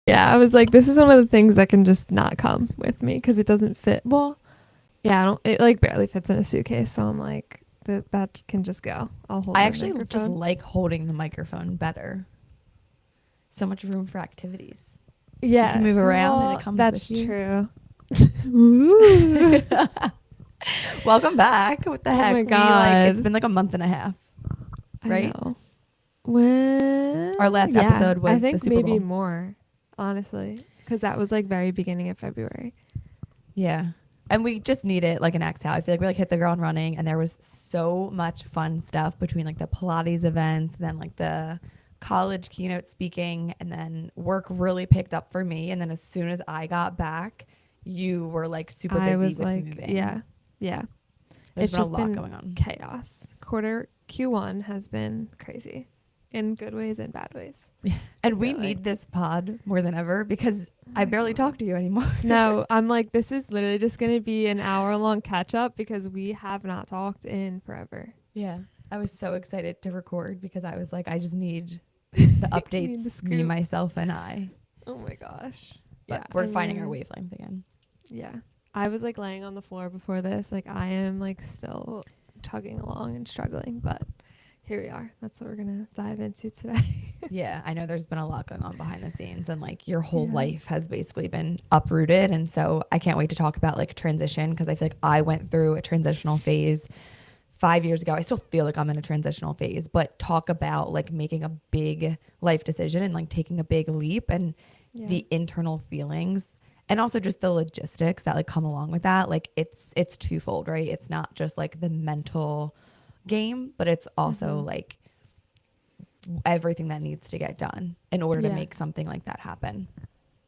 Yeah, I was like, this is one of the things that can just not come with me because it doesn't fit. Well, yeah, I don't. It like barely fits in a suitcase, so I'm like, that can just go. I'll hold I my actually just microphone. like holding the microphone better. So much room for activities. You can Yeah, move around and it well, comes that's with you. true. Ooh. Welcome back. What the Oh my heck? It's god, been like a month and a half, I right? know. When Our last yeah, episode I was the think Super maybe Bowl. more, honestly, because that was like very beginning of February. Yeah. And we just needed like an exhale. I feel like we like hit the ground running and there was so much fun stuff between like the Pilates events, then like the college keynote speaking, and then work really picked up for me. And then as soon as I got back, you were like super I busy was with like, moving. yeah, yeah. There's It's been a just lot been going on. chaos. Quarter Q1 has been crazy in good ways and bad ways. I And we feel need like. this pod more than ever because Oh I my barely talk god. to you anymore. No, I'm like, this is literally just going to be an hour long catch up because we have not talked in forever. Yeah. I was so excited to record because I was like, I just need the You need the updates, me, scoop. myself, and I. Oh my gosh. But Yeah. we're finding our wavelength again. Yeah. I was like laying on the floor before this. Like, I am like still tugging along and struggling, but here we are. That's what we're going to dive into today. Yeah, I know there's been a lot going on behind the scenes and like your whole Yeah. life has basically been uprooted. And so I can't wait to talk about like transition because I feel like I went through a transitional phase 5 years ago. I still feel like I'm in a transitional phase, but talk about like making a big life decision and like taking a big leap and Yeah. the internal feelings and also just the logistics that like come along with that. Like it's twofold, right? It's not just like the mental game, but it's also Mm-hmm. like everything that needs to get done in order to Yeah. make something like that happen.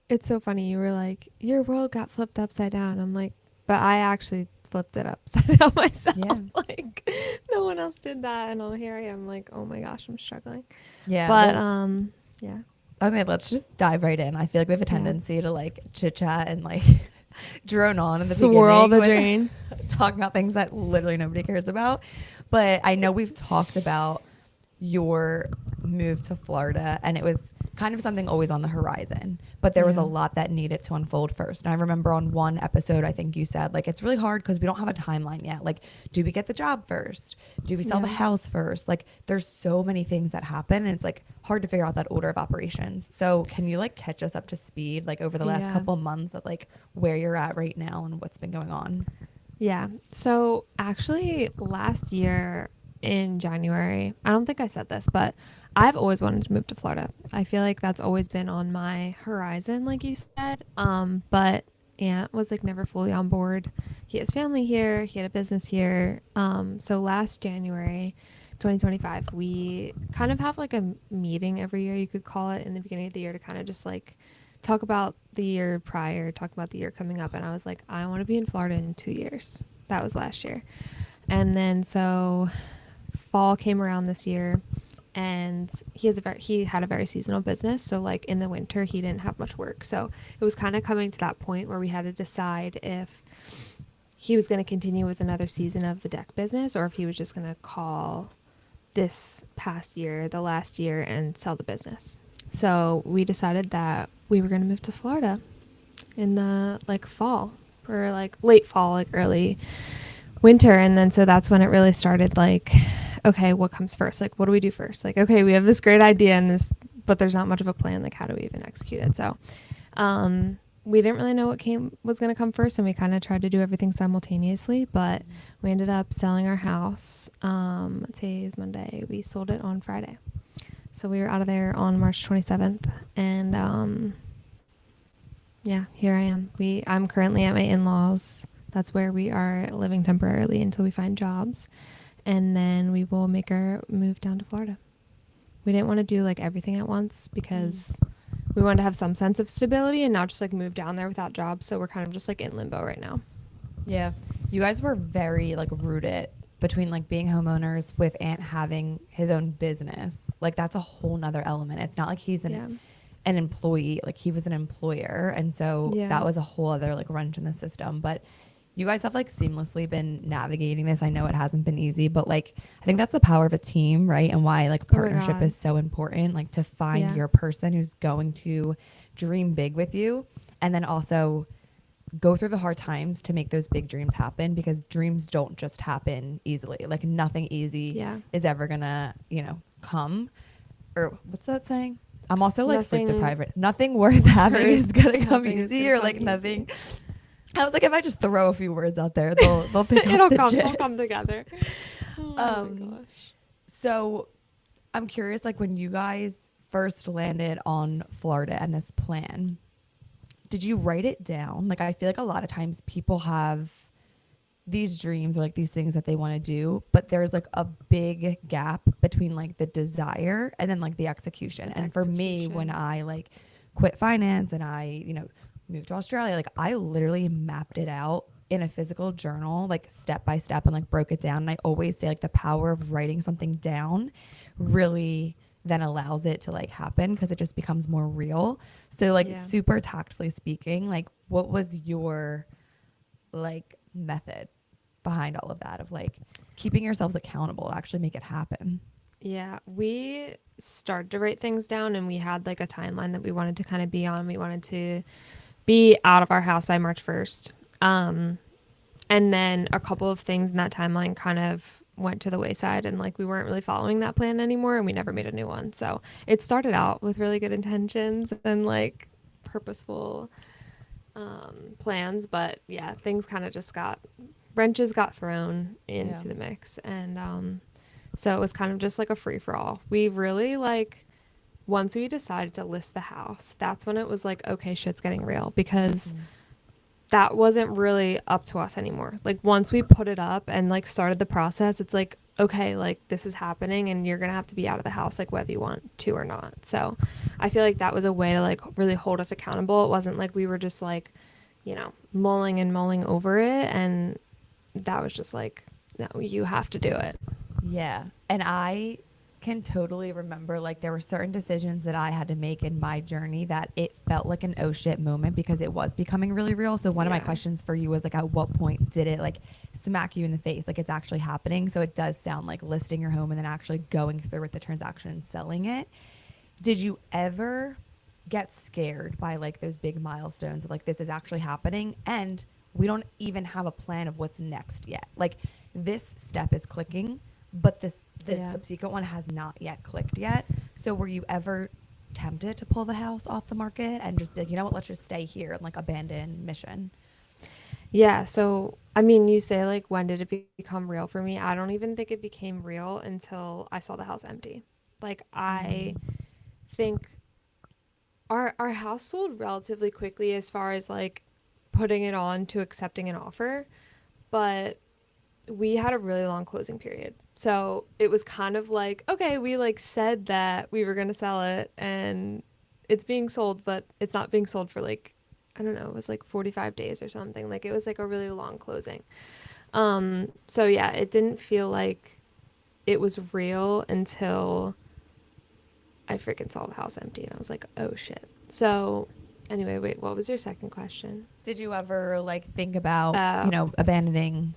It's so funny. You were like, your world got flipped upside down. I'm like, but I actually flipped it upside down myself. Yeah. Like, no one else did that. And here I am, like, oh my gosh, I'm struggling. Yeah. But, Well, yeah. okay, let's just dive right in. I feel like we have a Yeah. tendency to like chit chat and like drone on in the Swirl beginning the with drain. talking about things that literally nobody cares about. But I know we've talked about your move to Florida and it was kind of something always on the horizon, but there was a Yeah. lot that needed to unfold first. And I remember on one episode, I think you said like, it's really hard because we don't have a timeline yet. Like, do we get the job first? Do we sell the Yeah. house first? Like there's so many things that happen and it's like hard to figure out that order of operations. So can you like catch us up to speed, like over the last Yeah. couple of months of like where you're at right now and what's been going on? Yeah. So actually, last year in January, I don't think I said this, but I've always wanted to move to Florida. I feel like that's always been on my horizon, like you said. But Aunt was like never fully on board. He has family here. He had a business here. So last January, 2025, we kind of have like a meeting every year, you could call it, in the beginning of the year to kind of just like talk about the year prior, talk about the year coming up. And I was like, I want to be in Florida in 2 years. That was last year. And then so fall came around this year and he had a very seasonal business, so like in the winter he didn't have much work, so it was kind of coming to that point where we had to decide if he was going to continue with another season of the deck business or if he was just going to call this past year the last year and sell the business. So we decided that we were going to move to Florida in the like fall, or like late fall, like early winter. And then so that's when it really started, like, okay, what comes first? Like, what do we do first? Like, okay, we have this great idea and this, but there's not much of a plan. Like, how do we even execute it? So we didn't really know what was going to come first, and we kind of tried to do everything simultaneously, but we ended up selling our house. Today is Monday. We sold it on Friday. So we were out of there on March 27th, and yeah, here I am. I'm currently at my in-laws. That's where we are living temporarily until we find jobs. And then we will make our move down to Florida. We didn't want to do like everything at once because we wanted to have some sense of stability and not just like move down there without jobs. So we're kind of just like in limbo right now. Yeah. You guys were very like rooted between like being homeowners with Ant having his own business. Like that's a whole nother element. It's not like he's an employee, like he was an employer. And so Yeah. that was a whole other like wrench in the system. But you guys have like seamlessly been navigating this. I know it hasn't been easy, but like I think that's the power of a team, right? And why like Oh my partnership God. is so important, like to find Yeah. your person who's going to dream big with you, and then also go through the hard times to make those big dreams happen, because dreams don't just happen easily. Like nothing easy Yeah. is ever gonna, come. Or what's that saying? I'm also like sleep Nothing deprived. Nothing worth having worth is gonna come having is easy, gonna or come like easy. nothing. I was like, if I just throw a few words out there, they'll pick up the It'll come gist. together. Oh my Um, gosh. so I'm curious, like when you guys first landed on Florida and this plan, did you write it down? Like I feel like a lot of times people have these dreams or like these things that they want to do, but there's like a big gap between like the desire and then like the execution. The And for me, when execution. I like quit finance and I, moved to Australia, like I literally mapped it out in a physical journal, like step by step, and like broke it down. And I always say like the power of writing something down really then allows it to like happen, because it just becomes more real. So like Yeah. super tactfully speaking, like what was your like method behind all of that, of like keeping yourselves accountable to actually make it happen? Yeah, we started to write things down and we had like a timeline that we wanted to kind of be on. We wanted to be out of our house by March 1st. And then a couple of things in that timeline kind of went to the wayside and like we weren't really following that plan anymore and we never made a new one. So it started out with really good intentions and like purposeful plans, but yeah, things kind of just got wrenches got thrown Yeah. into the mix, and so it was kind of just like a free for all. We really like once we decided to list the house, that's when it was like, okay, shit's getting real, because that wasn't really up to us anymore. Like once we put it up and like started the process, it's like, okay, like this is happening and you're gonna have to be out of the house like whether you want to or not. So I feel like that was a way to like really hold us accountable. It wasn't like we were just like, mulling and mulling over it, and that was just like, no, you have to do it. Yeah. And I can totally remember like there were certain decisions that I had to make in my journey that it felt like an oh shit moment, because it was becoming really real. So one of my Yeah. questions for you was like, at what point did it like smack you in the face? Like it's actually happening. So it does sound like listing your home and then actually going through with the transaction and selling it. Did you ever get scared by like those big milestones of like, this is actually happening and we don't even have a plan of what's next yet? Like this step is clicking, but the Yeah. subsequent one has not yet clicked yet. So were you ever tempted to pull the house off the market and just be like, you know what, let's just stay here and like abandon mission? Yeah, so I mean, you say like when did it become real for me? I don't even think it became real until I saw the house empty. Like I think our house sold relatively quickly as far as like putting it on to accepting an offer, but we had a really long closing period. So it was kind of like, okay, we like said that we were going to sell it and it's being sold, but it's not being sold for like, I don't know, it was like 45 days or something. Like it was like a really long closing. So yeah, it didn't feel like it was real until I freaking saw the house empty and I was like, oh shit. So anyway, wait, what was your second question? Did you ever like think about, Uh, abandoning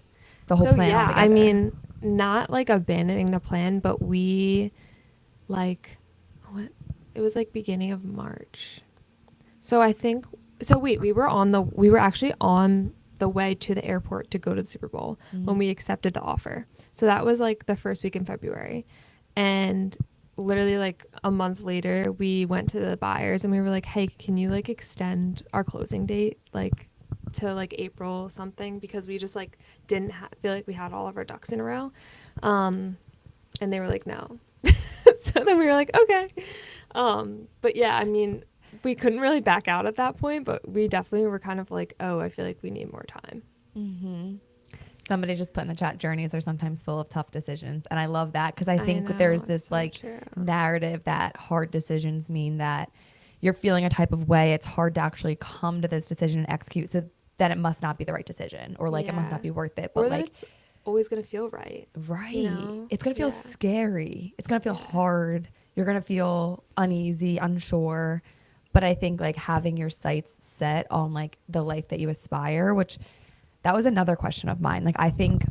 the whole So plan yeah, I altogether? mean, not like abandoning the plan, but we like what it was like beginning of March. So I think so wait, we were actually on the way to the airport to go to the Super Bowl when we accepted the offer. So that was like the first week in February. And literally like a month later, we went to the buyers and we were like, "Hey, can you like extend our closing date like to like April something, because we just like didn't feel like we had all of our ducks in a row." And they were like, "No." So then we were like, "Okay." But yeah, I mean, we couldn't really back out at that point, but we definitely were kind of like, "Oh, I feel like we need more time." Somebody just put in the chat, journeys are sometimes full of tough decisions. And I love that, because I I think know, there's it's this so like true. narrative that hard decisions mean that you're feeling a type of way. It's hard to actually come to this decision and execute. So that it must not be the right decision, or like it must Yeah. not be worth it. But Or that like, it's always going to feel right. right. You know? It's going to feel Yeah. scary. It's going to feel Yeah. hard. You're going to feel uneasy, unsure. But I think like having your sights set on like the life that you aspire, which that was another question of mine. Like, I think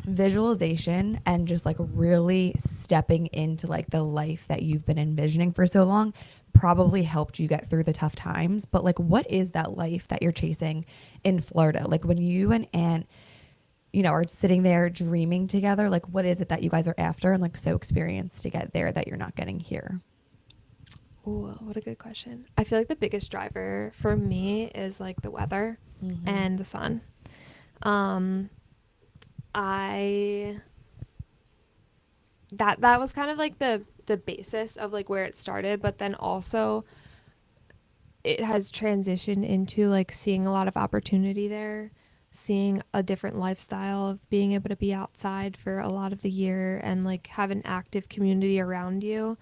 visualization and just like really stepping into like the life that you've been envisioning for so long probably helped you get through the tough times. But like, what is that life that you're chasing in Florida? Like, when you and Aunt, you know, are sitting there dreaming together, like, what is it that you guys are after and like so experienced to get there that you're not getting here? Ooh, what a good question. I feel like the biggest driver for me is like the weather and the sun. Um, I that was kind of like the basis of like where it started, but then also it has transitioned into like seeing a lot of opportunity there, seeing a different lifestyle of being able to be outside for a lot of the year and like have an active community around you.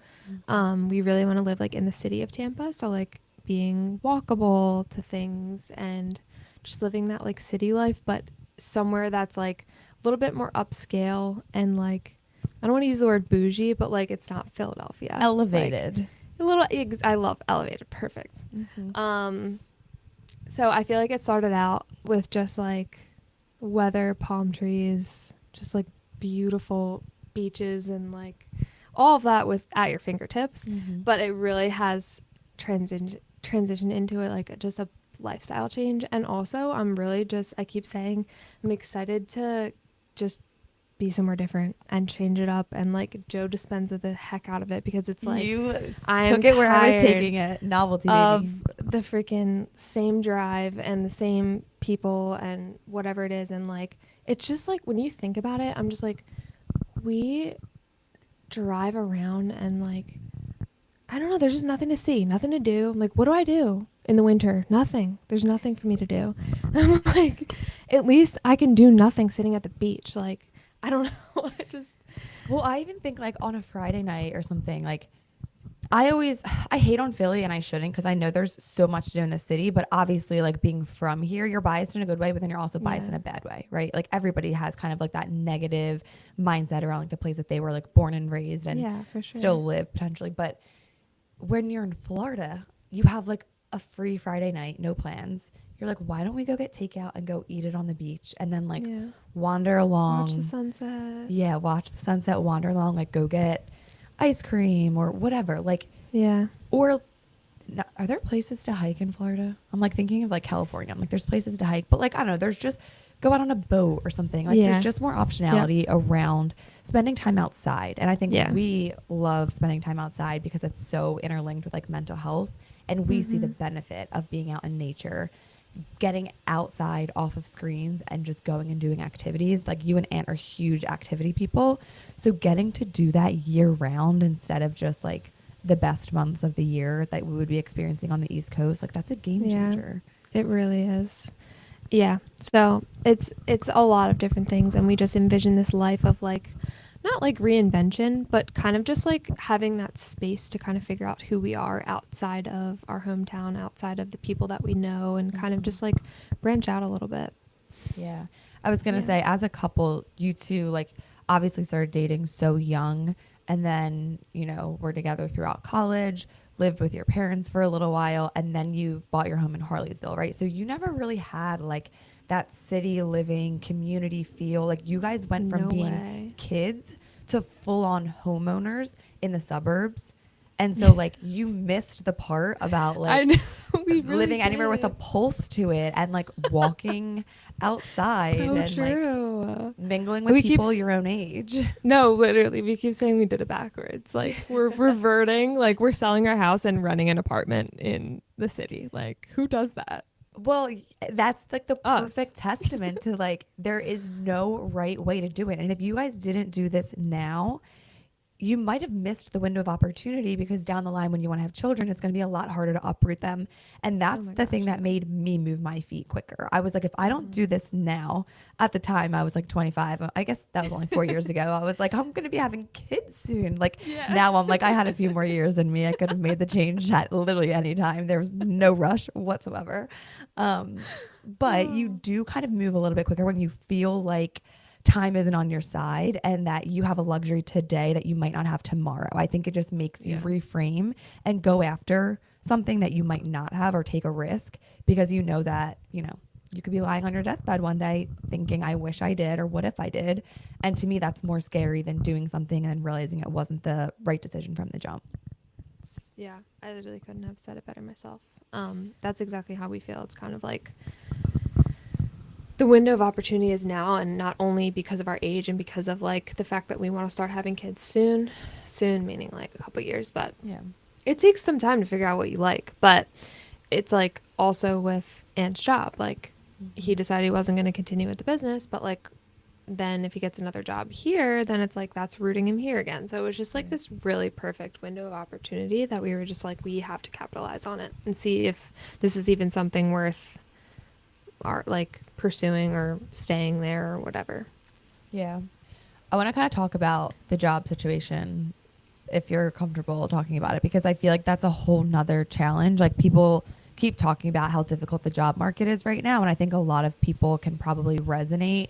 We really want to live like in the city of Tampa, so like being walkable to things and just living that like city life, but somewhere that's like a little bit more upscale and like I don't want to use the word bougie, but like it's not Philadelphia. Elevated. Like, a little I love elevated. Perfect. So I feel like it started out with just like weather, palm trees, just like beautiful beaches and like all of that with at your fingertips. But it really has transitioned into it like just a lifestyle change. And also I'm really just I keep saying I'm excited to just be somewhere different and change it up and like Joe Dispenza the heck out of it because it's like You I took am it where I was tired taking it. Novelty, of baby. the freaking same drive and the same people and whatever it is. And like it's just like when you think about it, I'm just like we drive around and like I don't know, there's just nothing to see, nothing to do. I'm like, what do I do in the winter? Nothing. There's nothing for me to do. I'm like, at least I can do nothing sitting at the beach. Like I don't know. I just Well, I even think like on a Friday night or something, like I hate on Philly and I shouldn't because I know there's so much to do in the city, but obviously like being from here, you're biased in a good way, but then you're also biased in a bad way, right? Like everybody has kind of like that negative mindset around like the place that they were like born and raised and yeah, for sure. still live potentially. But when you're in Florida, you have like a free Friday night, no plans. You're like, why don't we go get takeout and go eat it on the beach and then like wander along. Watch the sunset. Yeah, watch the sunset, wander along, like go get ice cream or whatever. Like, Yeah. or are there places to hike in Florida? I'm like thinking of like California. I'm like, there's places to hike, but like, I don't know, there's just go out on a boat or something. Like, there's just more optionality around spending time outside. And I think we love spending time outside because it's so interlinked with like mental health. And we see the benefit of being out in nature, getting outside off of screens and just going and doing activities. Like you and Aunt are huge activity people. So getting to do that year round instead of just like the best months of the year that we would be experiencing on the East Coast, like that's a game changer. It really is. Yeah. So it's a lot of different things and we just envision this life of like not like reinvention, but kind of just like having that space to kind of figure out who we are outside of our hometown, outside of the people that we know and kind of just like branch out a little bit. Yeah. I was going to say, as a couple, you two like obviously started dating so young and then, you know, were together throughout college, lived with your parents for a little while, and then you bought your home in Harleysville, right? So you never really had like that city living community feel. Like you guys went from being kids to full on homeowners in the suburbs. And so like you missed the part about like living anywhere with a pulse to it and like walking outside and like mingling with people your own age. No, literally, we keep saying we did it backwards. Like we're reverting, like we're selling our house and running an apartment in the city. Like who does that? Well, that's like the perfect testament to like there is no right way to do it. And if you guys didn't do this now, you might have missed the window of opportunity because down the line when you want to have children, it's going to be a lot harder to uproot them. And that's the thing that made me move my feet quicker. I was like, if I don't do this now, at the time I was like 25. I guess that was only 4 years ago. I was like, I'm going to be having kids soon. Like now I'm like, I had a few more years in me. I could have made the change at literally any time. There was no rush whatsoever. But you do kind of move a little bit quicker when you feel like time isn't on your side and that you have a luxury today that you might not have tomorrow. I think it just makes you reframe and go after something that you might not have or take a risk because you know that, you know, You could be lying on your deathbed one day thinking, I wish I did, or what if I did? And to me, that's more scary than doing something and realizing it wasn't the right decision from the jump. Yeah, I literally couldn't have said it better myself. That's exactly how we feel. It's kind of like the window of opportunity is now, and not only because of our age and because of like the fact that we want to start having kids soon meaning like a couple years, but Yeah. it takes some time to figure out what you like. But it's like also with Ant's job, like he decided he wasn't going to continue with the business, but like then if he gets another job here, then it's like that's rooting him here again. So it was just like this really perfect window of opportunity that we were just like, we have to capitalize on it and see if this is even something worth our like pursuing or staying there or whatever. Yeah. I want to kind of talk about the job situation if you're comfortable talking about it, because I feel like that's a whole nother challenge. Like people keep talking about how difficult the job market is right now. And I think a lot of people can probably resonate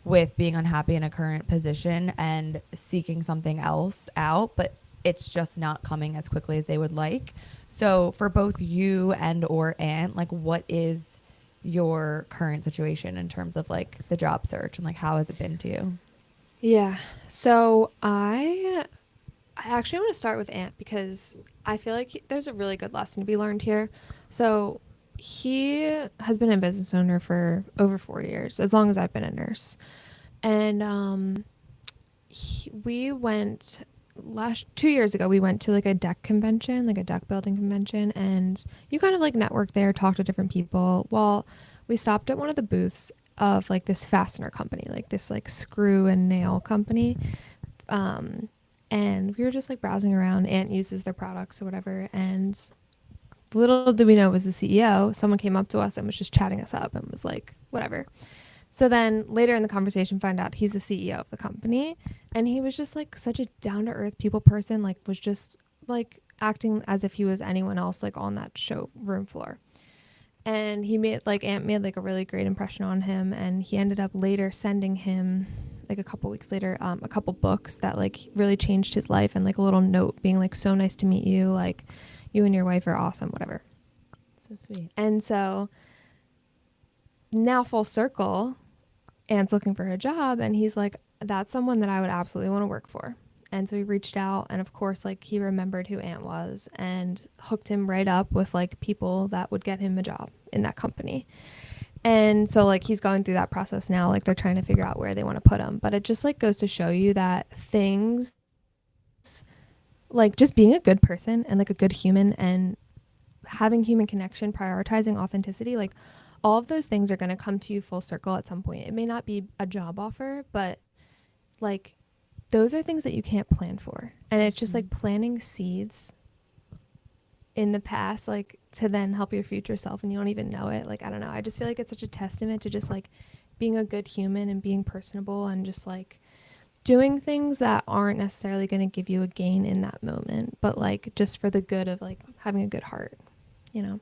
with being unhappy in a current position and seeking something else out, but it's just not coming as quickly as they would like. So for both you and or Ant, like what is your current situation in terms of like the job search, and like how has it been to you? Yeah. So I actually want to start with Ant because I feel like there's a really good lesson to be learned here. So he has been a business owner for over 4 years, as long as I've been a nurse. And we went 2 years ago, we went to like a deck convention, like a deck building convention, and you kind of like network there, talk to different people. Well, we stopped at one of the booths of like this fastener company, like this like screw and nail company. And we were just like browsing around. Ant uses their products or whatever, and little did we know it was the CEO. Someone came up to us and was just chatting us up and was like, whatever. So then later in the conversation, find out he's the CEO of the company, and he was just like such a down to earth people person, like was just like acting as if he was anyone else like on that showroom floor. And he made like Ant made like a really great impression on him, and he ended up later sending him like a couple weeks later a couple books that like really changed his life, and like a little note being like, so nice to meet you, like you and your wife are awesome, whatever. So sweet. And so now full circle, Ant's looking for a job, and he's like, that's someone that I would absolutely want to work for. And so he reached out, and of course like he remembered who Ant was and hooked him right up with like people that would get him a job in that company. And so like he's going through that process now, like they're trying to figure out where they want to put him. But it just like goes to show you that things like just being a good person and like a good human and having human connection, prioritizing authenticity, like all of those things are going to come to you full circle at some point. It may not be a job offer, but like those are things that you can't plan for. And it's just like planting seeds in the past, like to then help your future self, and you don't even know it. Like, I don't know. I just feel like it's such a testament to just like being a good human and being personable and just like doing things that aren't necessarily going to give you a gain in that moment, but like just for the good of like having a good heart, you know?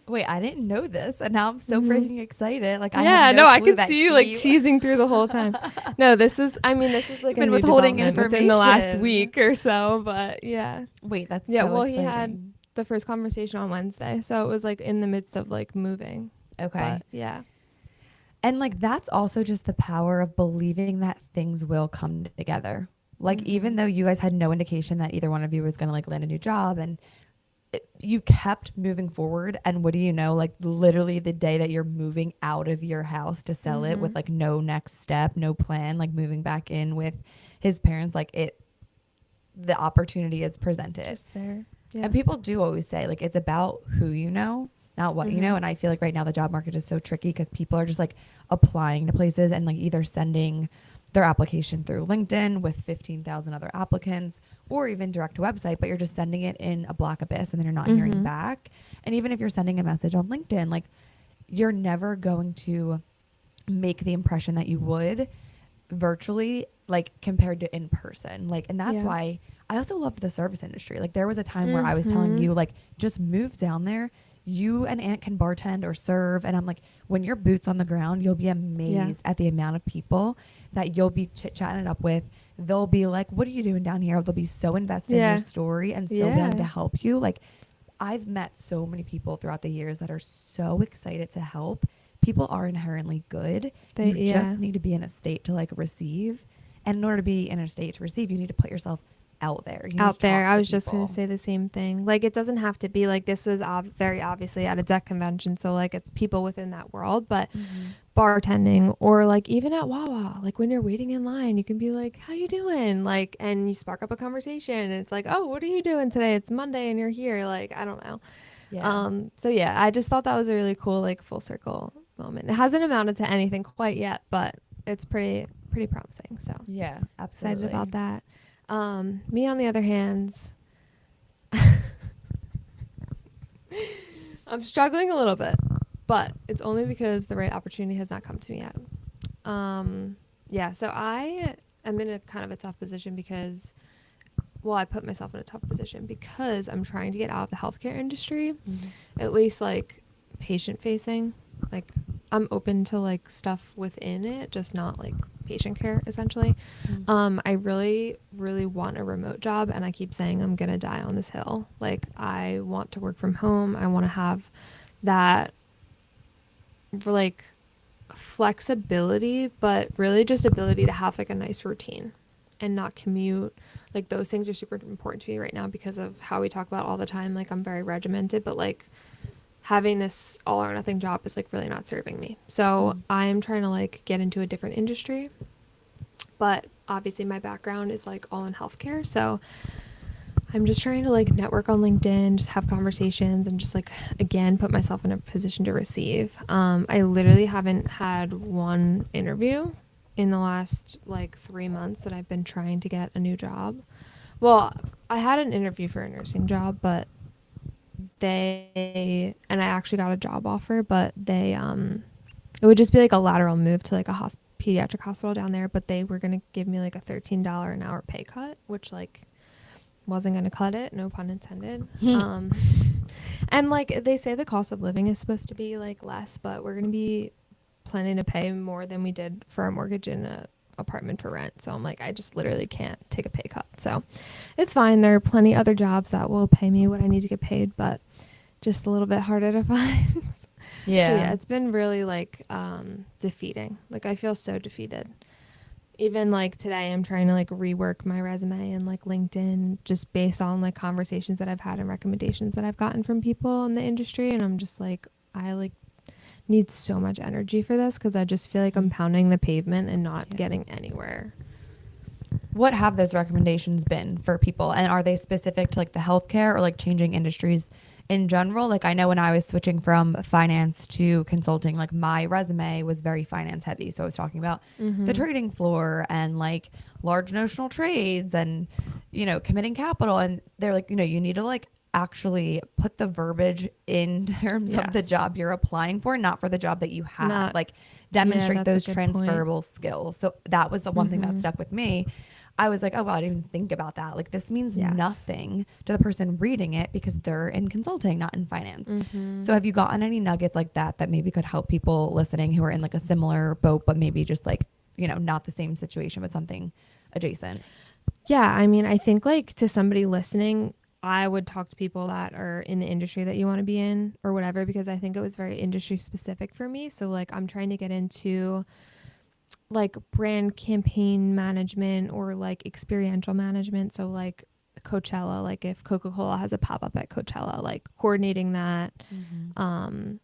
Wait, I didn't know this, and now I'm so freaking excited. Like, I yeah, had no, I clue can see you like cheesing through the whole time. No, this is like a been new withholding development within the last information. week or so, but yeah. Wait, that's Yeah, so well, exciting. he had the first conversation on Wednesday, so it was like in the midst of like moving. Okay. But, yeah. And like that's also just the power of believing that things will come together. Like even though you guys had no indication that either one of you was going to like land a new job, and you kept moving forward, and what do you know, like literally the day that you're moving out of your house to sell it with like no next step, no plan, like moving back in with his parents, like the opportunity is presented. Just there. Yeah. And people do always say like it's about who you know, not what you know. And I feel like right now the job market is so tricky because people are just like applying to places and like either sending their application through LinkedIn with 15,000 other applicants, or even direct to website, but you're just sending it in a black abyss and then you're not hearing back. And even if you're sending a message on LinkedIn, like you're never going to make the impression that you would virtually, like compared to in person. Like, and that's why I also love the service industry. Like there was a time where I was telling you, like, just move down there. You and Ant can bartend or serve. And I'm like, when your boots on the ground, you'll be amazed at the amount of people that you'll be chit-chatting it up with. They'll be like, what are you doing down here? They'll be so invested in your story and so willing to help you. Like I've met so many people throughout the years that are so excited to help people are inherently good. They, You yeah. just need to be in a state to like receive. And in order to be in a state to receive, you need to put yourself out there. You need Out to there. talk I to was just going to people. say the same thing. Like, it doesn't have to be like this was very obviously at a deck convention. So, like, it's people within that world, but Mm-hmm. bartending or like even at Wawa, like when you're waiting in line, you can be like, how you doing? Like, and you spark up a conversation. And it's like, oh, what are you doing today? It's Monday and you're here. Like, I don't know. Yeah. So yeah, I just thought that was a really cool, like full circle moment. It hasn't amounted to anything quite yet, but it's pretty promising. So Yeah, excited about absolutely. that. Me on the other hand, I'm struggling a little bit, but it's only because the right opportunity has not come to me yet. Yeah, so I am in a kind of a tough position because, well, I put myself in a tough position because I'm trying to get out of the healthcare industry, Mhm. at least like patient facing. Like, I'm open to like stuff within it, just not like patient care essentially. Mm. I really, really want a remote job, and I keep saying I'm gonna die on this hill. Like, I want to work from home. I want to have that like flexibility, but really just ability to have like a nice routine and not commute. Like, those things are super important to me right now because of how we talk about all the time. Like, I'm very regimented, but like having this all or nothing job is like really not serving me. So Mm. I'm trying to like get into a different industry, but obviously my background is like all in healthcare. So I'm just trying to like network on LinkedIn, just have conversations and just like again put myself in a position to receive. I literally haven't had one interview in the last like 3 months that I've been trying to get a new job. Well, I had an interview for a nursing job, but and I actually got a job offer, but it would just be like a lateral move to like a pediatric hospital down there, but they were gonna give me like a $13 an hour pay cut, which like wasn't gonna cut it, no pun intended. And like they say the cost of living is supposed to be like less, but we're gonna be planning to pay more than we did for our mortgage in a apartment for rent. So I'm like, I just literally can't take a pay cut. So it's fine. There are plenty other jobs that will pay me what I need to get paid, but just a little bit harder to find. So Yeah. yeah, it's been really like defeating. Like, I feel so defeated. Even like today I'm trying to like rework my resume and like LinkedIn just based on like conversations that I've had and recommendations that I've gotten from people in the industry, and I'm just like, I like need so much energy for this because I just feel like I'm Mm. pounding the pavement and not Yeah. getting anywhere. What have those recommendations been for people? And are they specific to like the healthcare or like changing industries in general? Like, I know when I was switching from finance to consulting, like my resume was very finance heavy. So I was talking about the Mm-hmm. trading floor and like large notional trades and, committing capital. And they're like, you need to like actually put the verbiage in terms of the Yes. job you're applying for, not for the job that you have. Not, Like, yeah, demonstrate that's a those good point. transferable skills. So that was the one thing that Mm-hmm. stuck with me. I was like, oh, well, I didn't even think about that. Like, this means Yes. nothing to the person reading it because they're in consulting, not in finance. Mm-hmm. So, have you gotten any nuggets like that maybe could help people listening who are in like a similar boat, but maybe just like, not the same situation, but something adjacent? Yeah, I mean, I think like to somebody listening, I would talk to people that are in the industry that you want to be in or whatever, because I think it was very industry specific for me. So like I'm trying to get into like brand campaign management or like experiential management. So like Coachella, like if Coca-Cola has a pop-up at Coachella, like coordinating that, Mm-hmm. um,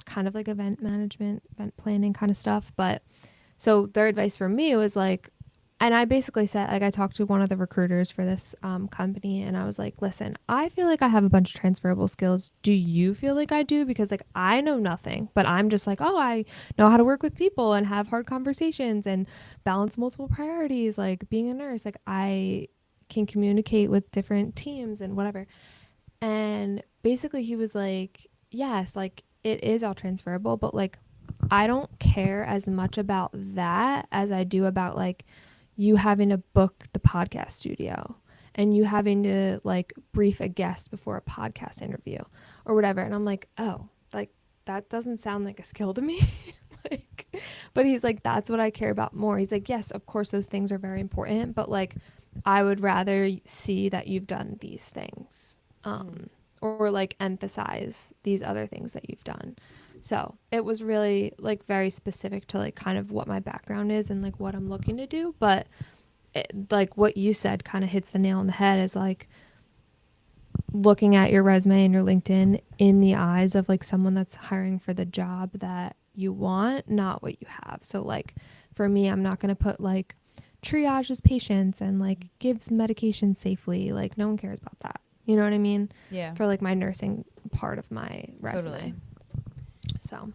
kind of like event management, event planning kind of stuff. But so their advice for me was like, and I basically said, like, I talked to one of the recruiters for this company, and I was like, listen, I feel like I have a bunch of transferable skills. Do you feel like I do? Because, like, I know nothing, but I'm just like, oh, I know how to work with people and have hard conversations and balance multiple priorities, like being a nurse. Like, I can communicate with different teams and whatever. And basically, he was like, yes, like, it is all transferable, but like, I don't care as much about that as I do about like you having to book the podcast studio and you having to like brief a guest before a podcast interview or whatever. And I'm like, oh, like that doesn't sound like a skill to me. Like, but he's like, that's what I care about more. He's like, yes, of course, those things are very important, but like, I would rather see that you've done these things, Mm. or like emphasize these other things that you've done. So it was really like very specific to like kind of what my background is and like what I'm looking to do. But like what you said kind of hits the nail on the head, is like looking at your resume and your LinkedIn in the eyes of like someone that's hiring for the job that you want, not what you have. So like for me, I'm not going to put like triages patients and like gives medication safely. Like no one cares about that. You know what I mean? Yeah. For like my nursing part of my resume. Totally. So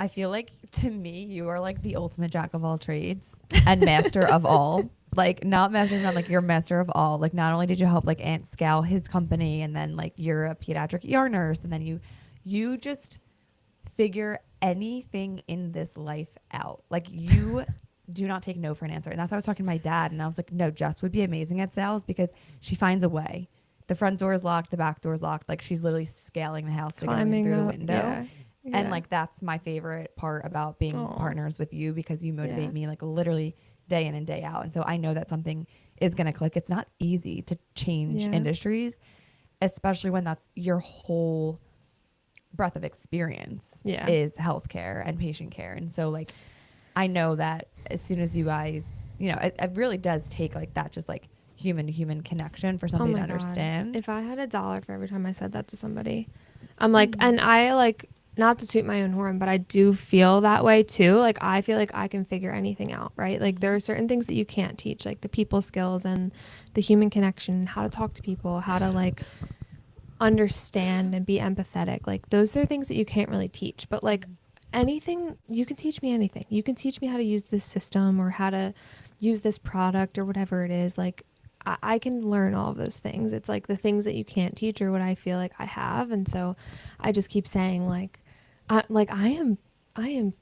I feel like to me, you are like the ultimate jack of all trades and master of all. Like not master of none, like you're master of all. Like not only did you help like Aunt scale his company, and then like you're a pediatric ER nurse, and then you just figure anything in this life out. Like you do not take no for an answer. And that's how I was talking to my dad, and I was like, no, Jess would be amazing at sales because she finds a way. The front door is locked, the back door is locked. Like she's literally scaling the house to go in climbing through the up, window. yeah. And like that's my favorite part about being Aw. partners with you, because you motivate Yeah. me like literally day in and day out. And so I know that something is going to click. It's not easy to change Yeah. industries, especially when that's your whole breadth of experience Yeah. is healthcare and patient care. And so like I know that as soon as you guys, it really does take like that, just like human to human connection for somebody to God. understand. If I had $1 for every time I said that to somebody, I'm like, and I like, not to toot my own horn, but I do feel that way too. Like I feel like I can figure anything out, right? Like there are certain things that you can't teach, like the people skills and the human connection, how to talk to people, how to like understand and be empathetic. Like those are things that you can't really teach. But like anything, you can teach me anything. You can teach me how to use this system or how to use this product or whatever it is. Like I can learn all of those things. It's like the things that you can't teach are what I feel like I have. And so I just keep saying I am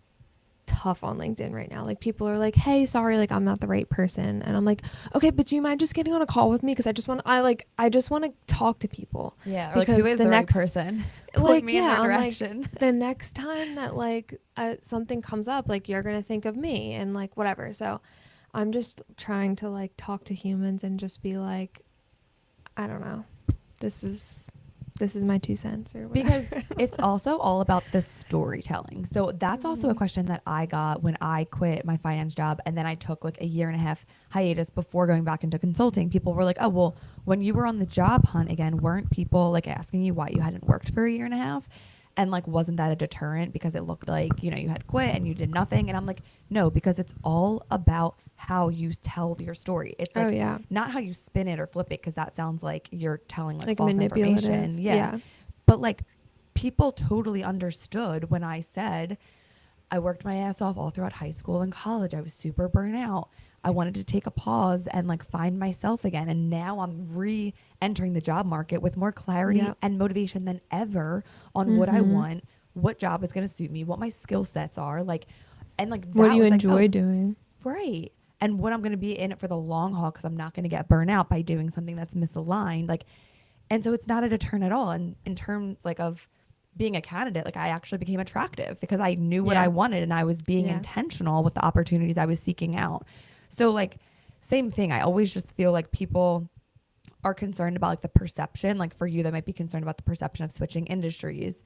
tough on LinkedIn right now. Like people are like, "Hey, sorry, like I'm not the right person." And I'm like, "Okay, but do you mind just getting on a call with me, because I just want to talk to people." Yeah, or like who is the right person? Point me in their direction. Like, the next time that like something comes up, like you're going to think of me and like whatever. So I'm just trying to like talk to humans and just be like, I don't know. This is my 2 cents or whatever. Because it's also all about the storytelling. So that's also a question that I got when I quit my finance job, and then I took like a 1.5 year hiatus before going back into consulting. People were like, "Oh, well, when you were on the job hunt again, weren't people like asking you why you hadn't worked for a 1.5 years? And like, wasn't that a deterrent because it looked like, you had quit and you did nothing?" And I'm like, no, because it's all about how you tell your story. It's like, not how you spin it or flip it, because that sounds like you're telling like false information. Yeah. But like people totally understood when I said I worked my ass off all throughout high school and college. I was super burnt out. I wanted to take a pause and like find myself again. And now I'm re-entering the job market with more clarity and motivation than ever on what I want, what job is going to suit me, what my skill sets are. Like, and like, what do you enjoy doing? Right. And what I'm going to be in it for the long haul, because I'm not going to get burnt out by doing something that's misaligned. Like, and so it's not a deterrent at all. And in terms like of being a candidate, like I actually became attractive because I knew what I wanted, and I was being intentional with the opportunities I was seeking out. So like same thing. I always just feel like people are concerned about like the perception. Like for you, they might be concerned about the perception of switching industries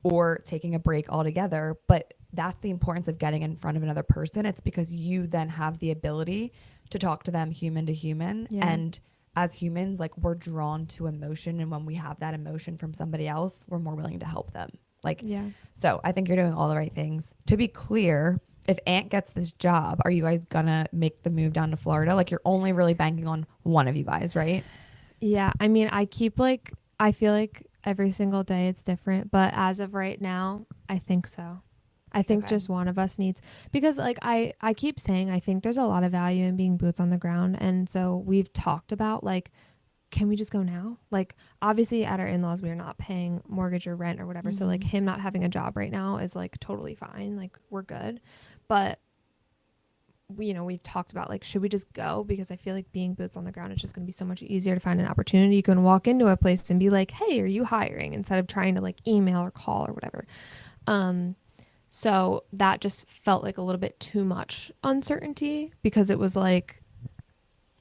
or taking a break altogether. But that's the importance of getting in front of another person. It's because you then have the ability to talk to them human to human. And as humans, like we're drawn to emotion. And when we have that emotion from somebody else, we're more willing to help them. Like, so I think you're doing all the right things. To be clear, if Aunt gets this job, are you guys gonna make the move down to Florida? Like you're only really banking on one of you guys, right? Yeah. I mean, I feel like every single day it's different, but as of right now, I think so. I think just one of us needs, because like I keep saying, I think there's a lot of value in being boots on the ground. And so we've talked about like, can we just go now? Like obviously at our in-laws, we are not paying mortgage or rent or whatever. So like him not having a job right now is like totally fine. Like we're good. But we've talked about like, should we just go? Because I feel like being boots on the ground is just going to be so much easier to find an opportunity. You can walk into a place and be like, "Hey, are you hiring?" instead of trying to like email or call or whatever. So that just felt like a little bit too much uncertainty, because it was like,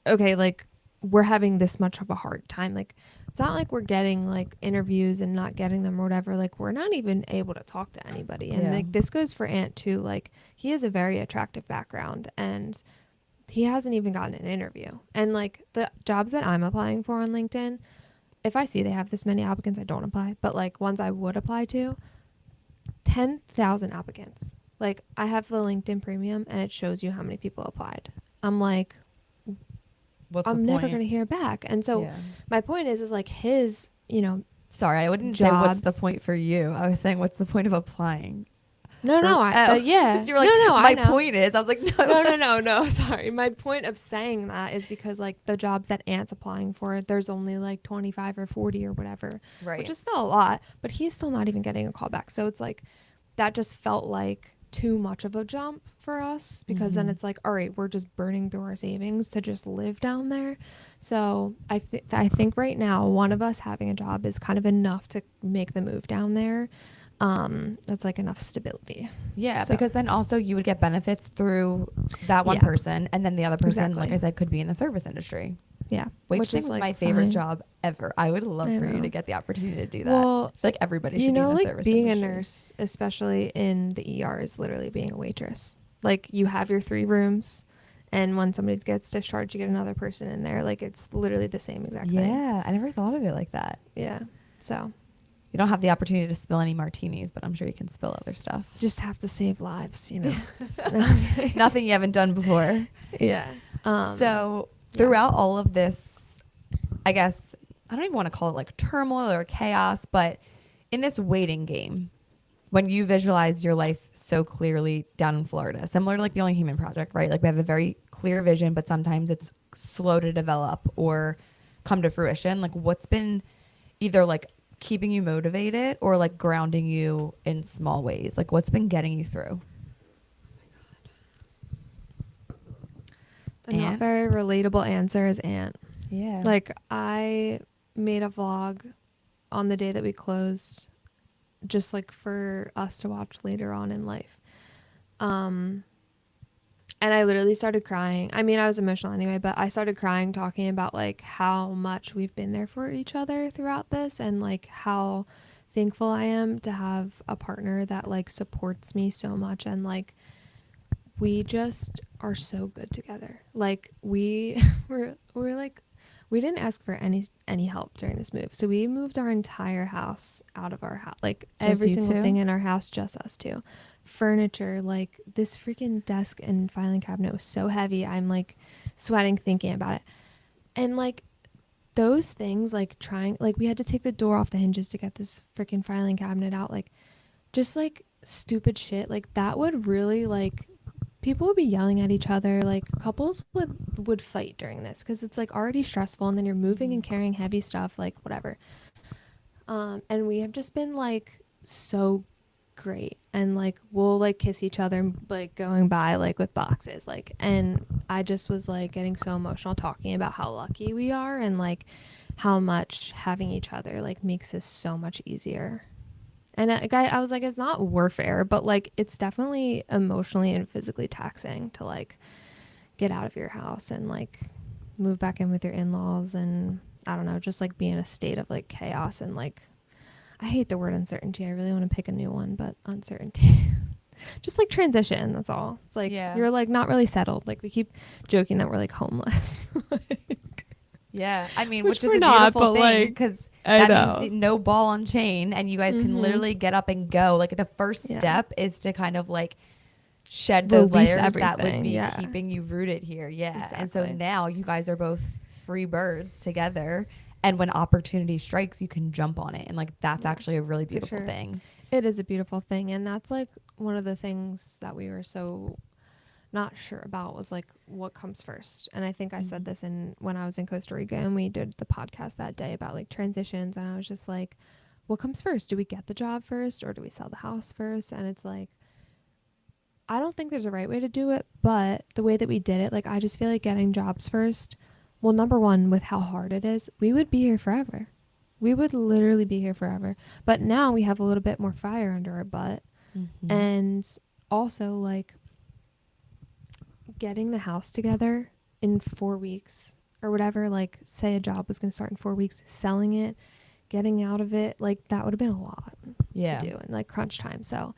okay, like we're having this much of a hard time. Like it's not like we're getting like interviews and not getting them or whatever. Like we're not even able to talk to anybody. And Yeah. like this goes for Ant too. Like he has a very attractive background and he hasn't even gotten an interview. And like the jobs that I'm applying for on LinkedIn, if I see they have this many applicants, I don't apply. But like ones I would apply to, 10,000 applicants. Like I have the LinkedIn Premium and it shows you how many people applied. I'm like, What's the I'm never point? going to hear back. And so Yeah. my point is like his, you know, Sorry, I wouldn't say what's the jobs. point for you. I was saying what's the point of applying? No, Or, no, yeah. 'cause you were like, No, my I know. point is, I was like, no. No. Sorry. My point of saying that is because like the jobs that Ant's applying for, there's only like 25 or 40 or whatever, Right. which is still a lot, but he's still not even getting a call back. So it's like, that just felt like too much of a jump for us because then Mhm. it's like, all right, we're just burning through our savings to just live down there. So I think right now one of us having a job is kind of enough to make the move down there. That's like enough stability. Yeah, So, because then also you would get benefits through that one Yeah. person, and then the other person, like Exactly. I said, could be in the service industry. yeah, Waitressing is was like my favorite fine. job ever. I would love I for you know. to get the opportunity to do that. Well, I feel like everybody should you be in know, the like service being industry. a nurse, especially in the ER, is literally being a waitress. Like you have your 3 rooms, and when somebody gets discharged, you get another person in there. Like it's literally the same exact thing. Yeah, I never thought of it like that. Yeah. So You don't have the opportunity to spill any martinis, but I'm sure you can spill other stuff. just have to save lives, you know. Nothing you haven't done before. Yeah. So yeah. throughout all of this, I guess, I don't even want to call it like turmoil or chaos, but in this waiting game, when you visualize your life so clearly down in Florida, similar to like the Only Human Project, right? Like we have a very clear vision, but sometimes it's slow to develop or come to fruition. Like what's been either like keeping you motivated or like grounding you in small ways? Like what's been getting you through? A not Ant? very relatable answer is Ant. Yeah. Like I made a vlog on the day that we closed, just like for us to watch later on in life. And I literally started crying. I mean, I was emotional anyway, but I started crying talking about like how much we've been there for each other throughout this and like how thankful I am to have a partner that like supports me so much and like we just are so good together. Like we we're like we didn't ask for any help during this move. So we moved our entire house out of our house. Like Just every you single two? thing in our house, just us two. Furniture, like this freaking desk and filing cabinet was so heavy. I'm like sweating thinking about it. And like those things, like trying, like we had to take the door off the hinges to get this freaking filing cabinet out. Like just like stupid shit. Like that would really like people would be yelling at each other. Like couples would fight during this because it's like already stressful and then you're moving and carrying heavy stuff, like whatever. And we have just been like so great and like we'll like kiss each other like going by like with boxes like, and I just was like getting so emotional talking about how lucky we are and like how much having each other like makes this so much easier. And I was like, it's not warfare, but like it's definitely emotionally and physically taxing to like get out of your house and like move back in with your in-laws and I don't know, just like be in a state of like chaos and like I hate the word uncertainty. I really want to pick a new one, but uncertainty. Just like transition, that's all. It's like Yeah. you're like not really settled. Like we keep joking that we're like homeless. Yeah, I mean, Which which is we're a not, beautiful but, thing like, because I that know. means no ball on chain, and you guys can Mhm. literally get up and go. Like the first Yeah. step is to kind of like shed those Release layers that would everything, be yeah. keeping you rooted here. Yeah, and so Exactly. now you guys are both free birds together, and when opportunity strikes, you can jump on it, and like that's Yeah, actually a really beautiful sure. thing. It is a beautiful thing, and that's like one of the things that we were so not sure about was like what comes first. And I think I said this in when I was in Costa Rica and we did the podcast that day about like transitions, and I was just like, what comes first? Do we get the job first or do we sell the house first? And it's like I don't think there's a right way to do it, but the way that we did it, like I just feel like getting jobs first, well, number one, with how hard it is, we would be here forever. We would literally be here forever. But now we have a little bit more fire under our butt. Mm-hmm. And also like getting the house together in 4 weeks, or whatever, like say a job was going to start in 4 weeks, selling it, getting out of it, like that would have been a lot to do in like crunch time. So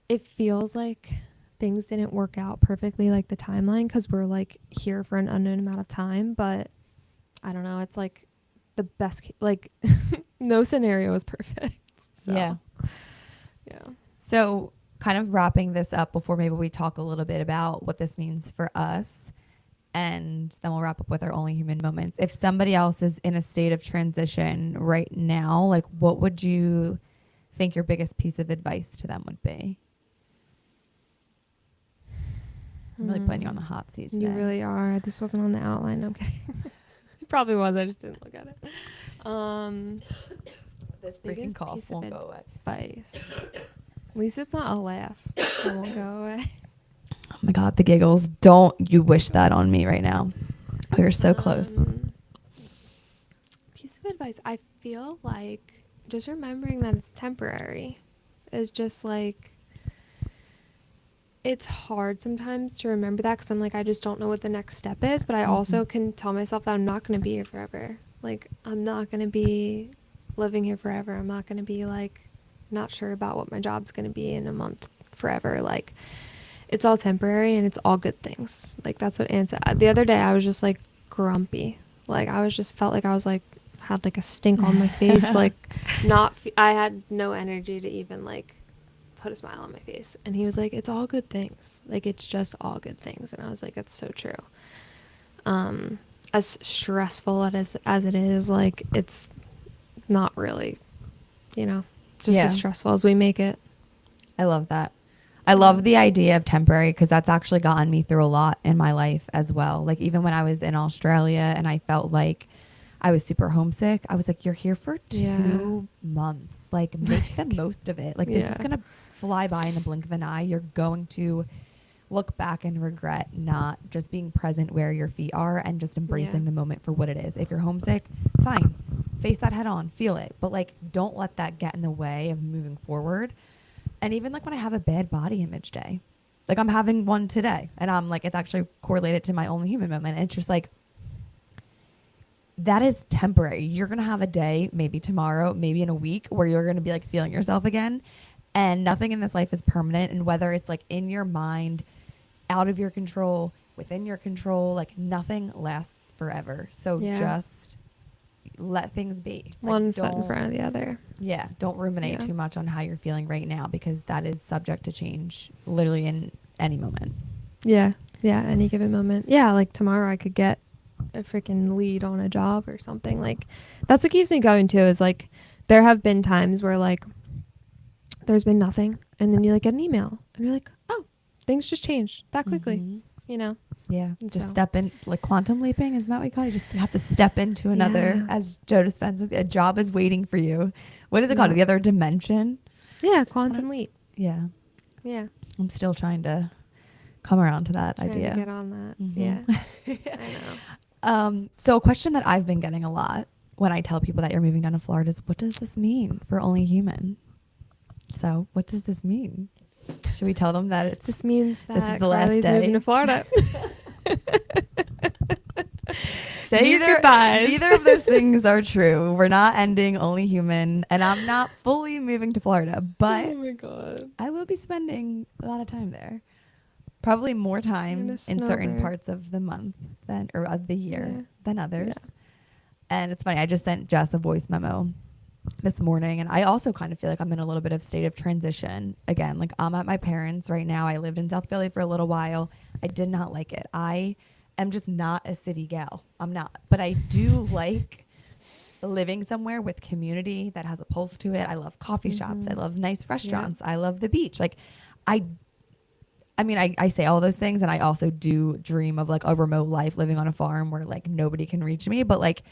it feels like things didn't work out perfectly, like the timeline, because we're like here for an unknown amount of time. But I don't know, it's like the best, like no scenario is perfect. So Yeah. yeah. So kind of wrapping this up before maybe we talk a little bit about what this means for us, and then we'll wrap up with our only human moments. If somebody else is in a state of transition right now, like what would you think your biggest piece of advice to them would be? I'm really putting you on the hot seat today. You really are. This wasn't on the outline. No, I'm kidding. It probably was. I just didn't look at it. This freaking cough won't go away. Advice. At least it's not a laugh. It won't go away. Oh my God, the giggles. Don't you wish that on me right now. We were so close. Piece of advice. I feel like just remembering that it's temporary is just like, it's hard sometimes to remember that because I'm like, I just don't know what the next step is. But I also can tell myself that I'm not going to be here forever. Like, I'm not going to be living here forever. I'm not going to be like, not sure about what my job's going to be in a month forever. Like, it's all temporary and it's all good things. Like, that's what Anne said. The other day I was just like grumpy. Like, I was just felt like I was like, had like a stink on my face. Like, I had no energy to even like put a smile on my face. And he was like, it's all good things. Like, it's just all good things. And I was like, that's so true. As stressful as it is, like, it's not really, just as stressful as we make it. I love that. I love the idea of temporary because that's actually gotten me through a lot in my life as well. Like, even when I was in Australia and I felt like I was super homesick, I was like, you're here for 2 months. Like, make the most of it. Like, this is going to fly by in the blink of an eye. You're going to look back and regret not just being present where your feet are and just embracing the moment for what it is. If you're homesick, fine. Face that head on. Feel it. But, like, don't let that get in the way of moving forward. And even, like, when I have a bad body image day, like, I'm having one today. And I'm like, it's actually correlated to my only human moment. And it's just like, that is temporary. You're going to have a day, maybe tomorrow, maybe in a week, where you're going to be, like, feeling yourself again. And nothing in this life is permanent. And whether it's, like, in your mind, out of your control, within your control, like, nothing lasts forever. So just let things be. Like, one foot in front of the other. Yeah. Don't ruminate too much on how you're feeling right now, because that is subject to change literally in any moment. Yeah. Yeah. Any given moment. Yeah. Like, tomorrow I could get a freaking lead on a job or something. Like, that's what keeps me going too, is like, there have been times where, like, there's been nothing, and then you, like, get an email and you're like, oh, things just changed that quickly, Yeah. Just step in, like, quantum leaping. Isn't that what you call it? You just have to step into another, as Joe Dispenza, a job is waiting for you. What is it called? The other dimension? Yeah. Quantum leap. Yeah. Yeah. I'm still trying to come around to that idea. To get on that. Yeah. I know. So a question that I've been getting a lot when I tell people that you're moving down to Florida is, what does this mean for Only Human? So what does this mean? Should we tell them that this means that this is the last Riley's day? moving to Florida? Say your goodbyes. Neither of those things are true. We're not ending Only Human, and I'm not fully moving to Florida, but oh my God, I will be spending a lot of time there. Probably more time in certain parts of the month or of the year than others. Yeah. And it's funny, I just sent Jess a voice memo this morning, and I also kind of feel like I'm in a little bit of state of transition again. Like, I'm at my parents right now. I lived in South Philly for a little while. I did not like it. I am just not a city gal. I'm not, but I do like living somewhere with community that has a pulse to it. I love coffee shops. I love nice restaurants. I love the beach. Like, I mean, I say all those things, and I also do dream of, like, a remote life living on a farm where, like, nobody can reach me. But, like,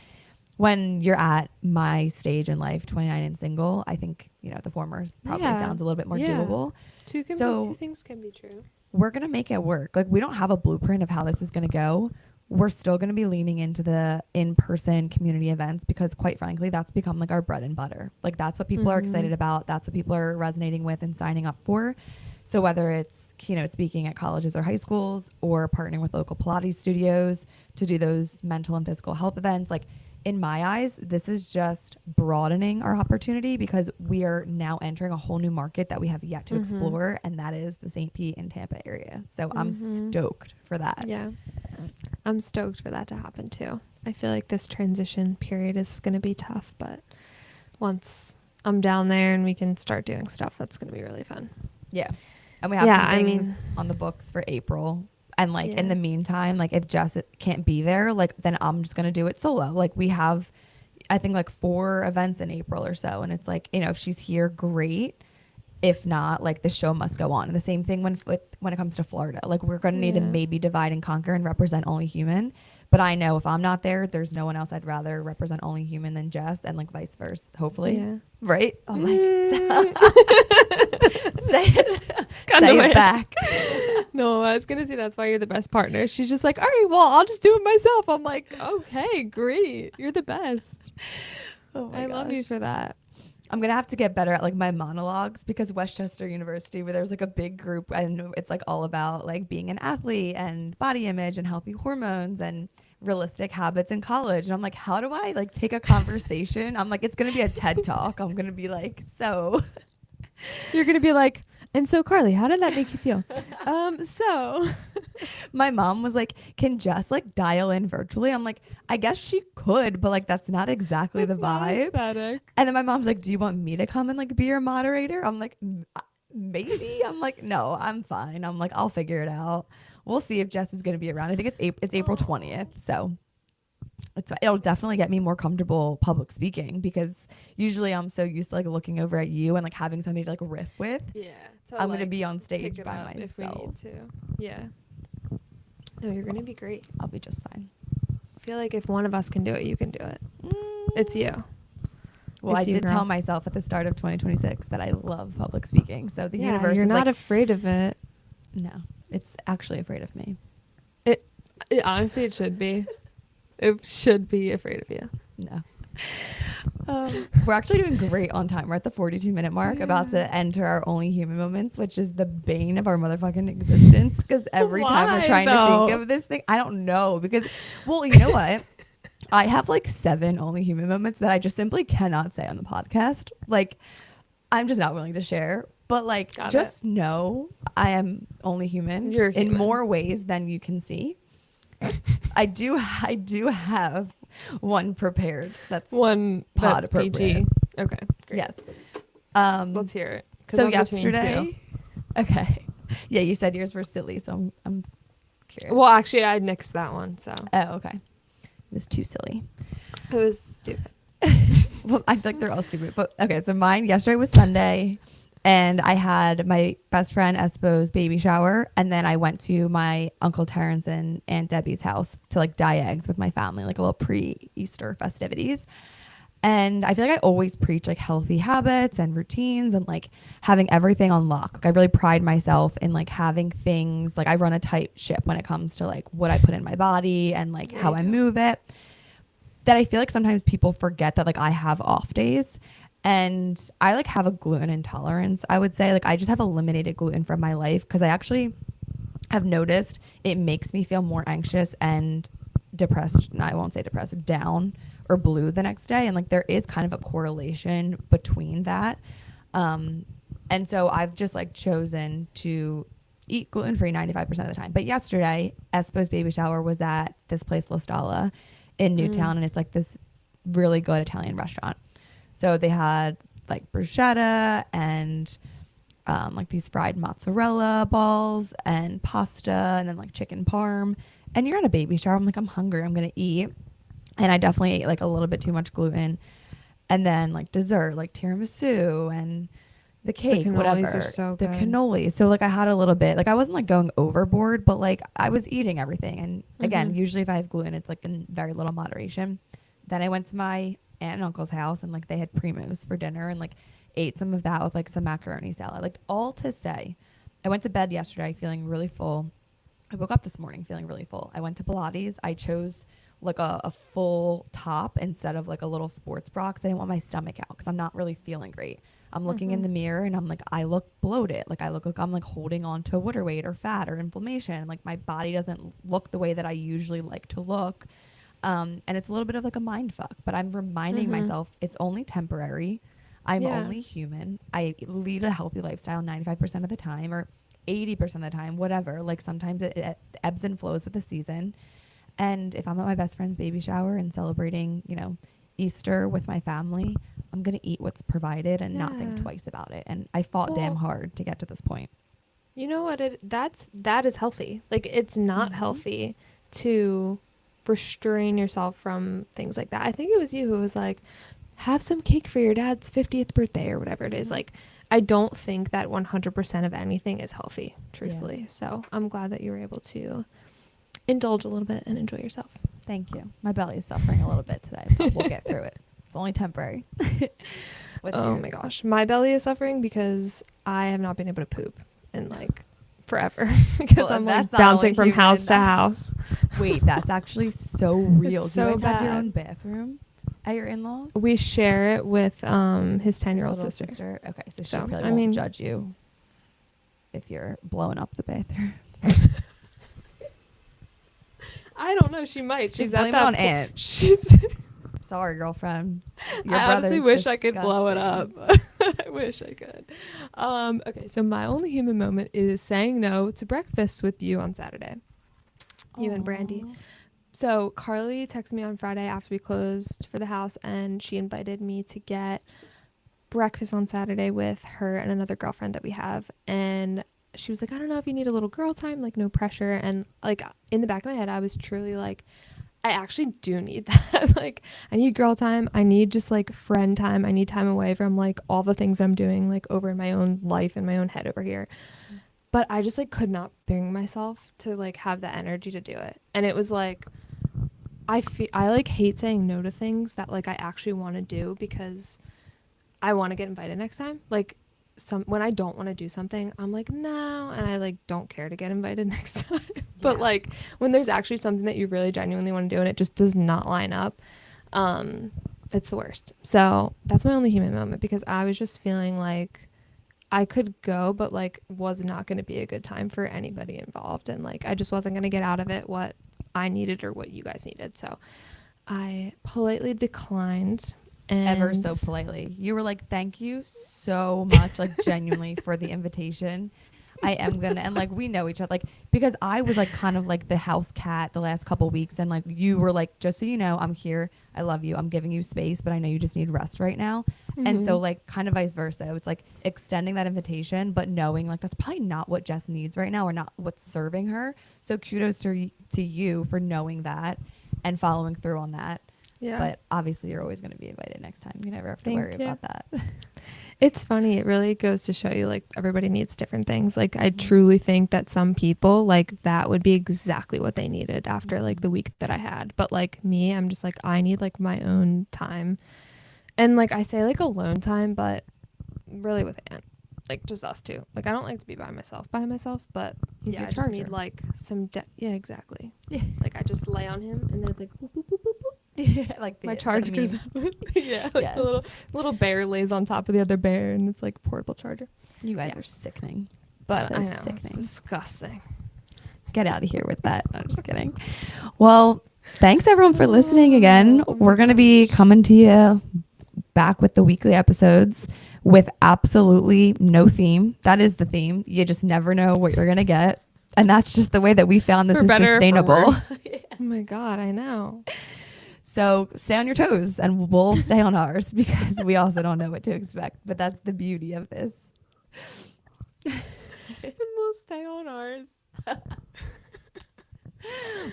when you're at my stage in life, 29 and single, I think, the former probably sounds a little bit more doable. Two things can be true. We're going to make it work. Like, we don't have a blueprint of how this is going to go. We're still going to be leaning into the in-person community events because, quite frankly, that's become, like, our bread and butter. Like, that's what people are excited about. That's what people are resonating with and signing up for. So whether it's keynote speaking at colleges or high schools, or partnering with local Pilates studios to do those mental and physical health events. Like, in my eyes, this is just broadening our opportunity because we are now entering a whole new market that we have yet to explore, and that is the St. Pete and Tampa area. So I'm stoked for that. Yeah. I'm stoked for that to happen too. I feel like this transition period is going to be tough, but once I'm down there and we can start doing stuff, that's going to be really fun. Yeah. And we have some things on the books for April. And like in the meantime, like if Jess can't be there, like then I'm just going to do it solo. Like we have, I think like 4 events in April or so. And it's like, you know, if she's here, great. If not, like the show must go on. And the same thing when it comes to Florida, like we're going to need to maybe divide and conquer and represent Only Human. But I know if I'm not there, there's no one else I'd rather represent Only Human than Jess, and like vice versa, hopefully. Yeah. Right? Oh my God. Say it back. No, I was going to say that's why you're the best partner. She's just like, all right, well, I'll just do it myself. I'm like, okay, great. You're the best. Oh my gosh. Love you for that. I'm going to have to get better at like my monologues, because Westchester University, where there's like a big group and it's like all about like being an athlete and body image and healthy hormones and realistic habits in college. And I'm like, how do I like take a conversation? I'm like, it's going to be a TED talk. I'm going to be like, so you're going to be like, and so Carly, how did that make you feel? So my mom was like, can Jess like dial in virtually? I'm like, I guess she could, but like that's not exactly the vibe. Aesthetic. And then my mom's like, do you want me to come and like be your moderator? I'm like, maybe. I'm like, no, I'm fine. I'm like, I'll figure it out. We'll see if Jess is going to be around. I think it's April 20th. So it'll definitely get me more comfortable public speaking, because usually I'm so used to like looking over at you and like having somebody to like riff with. Yeah. I'm going to be on stage by myself. If we need to. Yeah. No, you're going to be great. I'll be just fine. I feel like if one of us can do it, you can do it. It's you. Well, I did tell myself at the start of 2026 that I love public speaking. So the universe you're is not like, afraid of it. No, it's actually afraid of me. It honestly, it should be. It should be afraid of you. No. We're actually doing great on time. We're at the 42-minute mark, about to enter our Only Human moments, which is the bane of our motherfucking existence. Because every time we're trying to think of this thing, I don't know. Because, well, you know what? I have like 7 Only Human moments that I just simply cannot say on the podcast. Like, I'm just not willing to share. But like, know I am only human. You're human in more ways than you can see. I do have one prepared. That's one pod PG. Okay. Great. Yes. Let's hear it. So yesterday. Okay. Yeah, you said yours were silly, so I'm curious. Well, actually, I nixed that one. So. Oh, okay. It was too silly. It was stupid. Well, I feel like they're all stupid. But okay, so mine yesterday was Sunday. And I had my best friend Espo's baby shower. And then I went to my Uncle Terrence and Aunt Debbie's house to like dye eggs with my family, like a little pre-Easter festivities. And I feel like I always preach like healthy habits and routines and like having everything on lock. Like I really pride myself in like having things, like I run a tight ship when it comes to like what I put in my body and like how I move it. That I feel like sometimes people forget that like I have off days. And I like have a gluten intolerance, I would say. Like I just have eliminated gluten from my life, because I actually have noticed it makes me feel more anxious and depressed. No, I won't say depressed, down or blue the next day. And like there is kind of a correlation between that. And so I've just like chosen to eat gluten-free 95% of the time. But yesterday, Espo's baby shower was at this place, La Stalla in Newtown. And it's like this really good Italian restaurant. So they had like bruschetta and like these fried mozzarella balls and pasta and then like chicken parm. And you're at a baby shower. I'm like, I'm hungry. I'm going to eat. And I definitely ate like a little bit too much gluten. And then like dessert, like tiramisu and the cake, whatever. Are so good. The cannolis. So like I had a little bit, like I wasn't like going overboard, but like I was eating everything. And again, usually if I have gluten, it's like in very little moderation. Then I went to my aunt and uncle's house and like they had primos for dinner and like ate some of that with like some macaroni salad. Like all to say, I went to bed yesterday feeling really full. I woke up this morning feeling really full. I went to Pilates. I chose like a full top instead of like a little sports bra, because I didn't want my stomach out, because I'm not really feeling great. I'm looking in the mirror and I'm like, I look bloated. Like I look like I'm like holding on to water weight or fat or inflammation. Like my body doesn't look the way that I usually like to look. And it's a little bit of like a mind fuck, but I'm reminding myself it's only temporary. I'm Yeah. only human. I lead a healthy lifestyle 95% of the time or 80% of the time, whatever. Like sometimes it ebbs and flows with the season. And if I'm at my best friend's baby shower and celebrating, you know, Easter with my family, I'm going to eat what's provided and not think Yeah. twice about it. And I fought damn Well, hard to get to this point. you know what? That is healthy. Like it's not healthy to restrain yourself from things like that. I think it was you who was like, have some cake for your dad's 50th birthday or whatever it is. Like, I don't think that 100% of anything is healthy, truthfully. Yeah. So I'm glad that you were able to indulge a little bit and enjoy yourself. Thank you. My belly is suffering a little bit today, but we'll get through it. It's only temporary. Oh my gosh. My belly is suffering because I have not been able to poop in like forever because I'm like bouncing from house to house. Wait, that's actually so real. It's Do you so guys have your bad. own bathroom at your in-laws? We share it with his 10-year-old His little sister. Okay, so she So, probably I won't mean- judge you if you're blowing up the bathroom. I don't know. She might. Just She's at blame it that on po- Aunt. She's. Sorry, girlfriend. Your I honestly brother's wish I could blow it up. disgusting. I wish I could. Okay, so my only human moment is saying no to breakfast with you on Saturday. You and Brandy. Aw. So Carly texted me on Friday after we closed for the house, and she invited me to get breakfast on Saturday with her and another girlfriend that we have. And she was like, I don't know if you need a little girl time, like no pressure. And like in the back of my head, I was truly like, I actually do need that. Like I need girl time. I need just like friend time. I need time away from like all the things I'm doing like over in my own life in my own head over here. But I just like could not bring myself to like have the energy to do it. And it was like I like hate saying no to things that like I actually want to do because I want to get invited next time. Like when I don't want to do something, I'm like, no, and I like don't care to get invited next time. But Yeah. like when there's actually something that you really genuinely want to do and it just does not line up, it's the worst. So that's my only human moment because I was just feeling like I could go, but like was not going to be a good time for anybody involved, and like I just wasn't going to get out of it what I needed or what you guys needed. So I politely declined. And Ever so politely. You were like, thank you so much, like genuinely for the invitation. I am gonna, and like we know each other, like because I was like kind of like the house cat the last couple weeks, and like you were like, just so you know, I'm here, I love you, I'm giving you space, but I know you just need rest right now. And so like kind of vice versa, it's like extending that invitation, but knowing like that's probably not what Jess needs right now or not what's serving her. So kudos to you for knowing that and following through on that. yeah. But obviously you're always going to be invited next time. You never have to Thank worry you. about that. It's funny. It really goes to show you like everybody needs different things. Like I truly think that some people like that would be exactly what they needed after like the week that I had. But like me, I'm just like I need like my own time. And like I say like alone time, but really with Aunt. Like just us two. Like I don't like to be by myself, but He's yeah, your I just need charger. like some yeah, exactly. Yeah. Like I just lay on him and then it's like boop, boop, boop, boop, boop. Like My the charge goes meme. up. Yeah, like Yes. the little bear lays on top of the other bear and it's like portable charger. You guys Yeah. are sickening. But So I know sickening. it's disgusting. Get out of here with that. I'm just kidding. Well, thanks everyone for listening again. Oh, We're going to be coming to you back with the weekly episodes with absolutely no theme. That is the theme. You just never know what you're going to get. And that's just the way that we found this For is better or for sustainable. worse. Oh my God, I know. So stay on your toes and we'll stay on ours because we also don't know what to expect. But that's the beauty of this. And we'll stay on ours.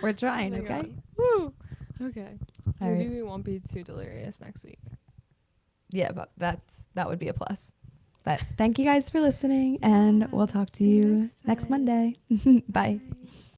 We're trying, Oh my okay? God. Woo. Okay. All Maybe right. we won't be too delirious next week. Yeah, but that would be a plus. But thank you guys for listening and we'll talk to See you you next next time. Monday. Bye. Bye.